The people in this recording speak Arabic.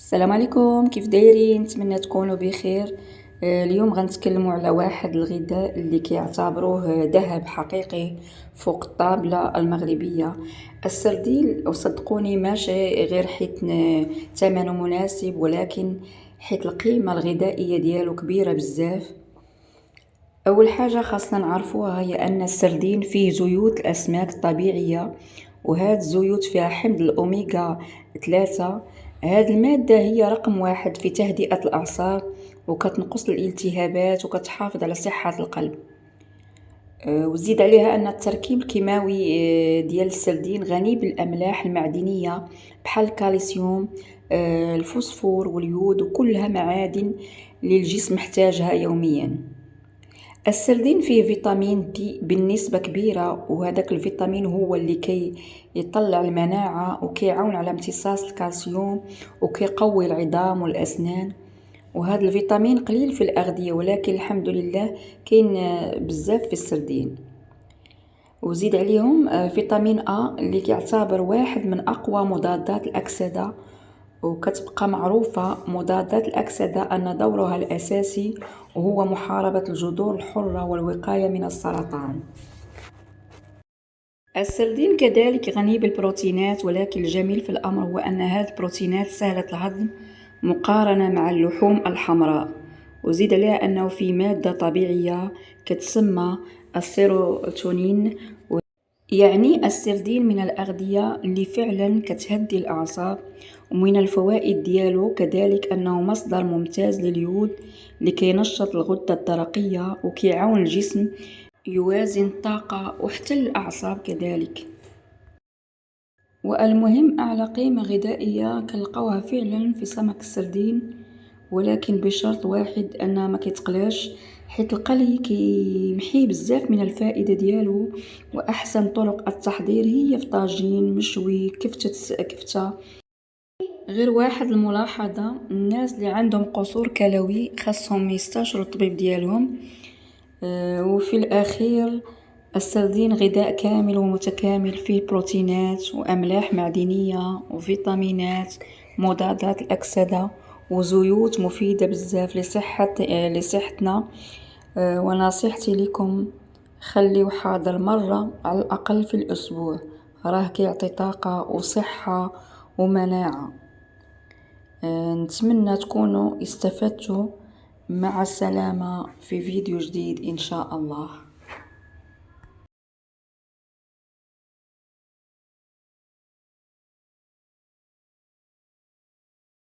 السلام عليكم، كيف دايرين؟ نتمنى تكونوا بخير. اليوم غنتكلموا على واحد الغذاء اللي كيعتبروه ذهب حقيقي فوق الطابلة المغربية، السردين. وصدقوني ماشي غير حيت ثمنه مناسب، ولكن حيت القيمة الغذائية ديالو كبيرة بزاف. اول حاجه خاصنا نعرفوها هي ان السردين فيه زيوت الاسماك الطبيعيه، وهاد الزيوت فيها حمض الاوميغا 3. هاد الماده هي رقم واحد في تهدئه الاعصاب، وكتنقص الالتهابات وكتحافظ على صحه القلب. وزيد عليها ان التركيب الكيماوي ديال السردين غني بالاملاح المعدنيه بحال الكالسيوم، الفوسفور واليود، وكلها معادن اللي الجسم محتاجها يوميا. السردين فيه فيتامين دي بنسبة كبيرة، وهذاك الفيتامين هو اللي يطلع المناعة وكيعاون على امتصاص الكالسيوم وكيقوي العظام والأسنان. وهذا الفيتامين قليل في الأغذية، ولكن الحمد لله كاين بزاف في السردين. وزيد عليهم فيتامين أ اللي كيعتبر واحد من أقوى مضادات الأكسدة، وكتبقى معروفة مضادات الأكسدة أن دورها الأساسي وهو محاربة الجذور الحرة والوقاية من السرطان. السردين كذلك غني بالبروتينات، ولكن الجميل في الأمر هو أن هذه البروتينات سهلة الهضم مقارنة مع اللحوم الحمراء. وزيد عليها أنه في مادة طبيعية كتسمى السيروتونين، يعني السردين من الأغذية اللي فعلا كتهدي الأعصاب. ومن الفوائد ديالو كذلك أنه مصدر ممتاز لليود اللي كينشط الغدة الدرقية وكيعاون الجسم يوازن الطاقة وحتى الأعصاب كذلك. والمهم أعلى قيمة غذائية كنلقاوها فعلا في سمك السردين، ولكن بشرط واحد أنه ما كيتقلاش، حيت القلي كيمحي بزاف من الفائدة ديالو. وأحسن طرق التحضير هي في طاجين، مشوي، كفتة. غير واحد الملاحظة، الناس اللي عندهم قصور كلوي خاصهم يستشروا الطبيب ديالهم. وفي الأخير السردين غذاء كامل ومتكامل، فيه بروتينات وأملاح معدنية وفيتامينات مضادات الأكسدة وزيوت مفيدة بزاف لصحتنا. ونصيحتي لكم خليو حاضر مرة على الأقل في الأسبوع، راه كيعطي طاقة وصحة ومناعة. نتمنى تكونوا استفدتوا. مع السلامة في فيديو جديد إن شاء الله.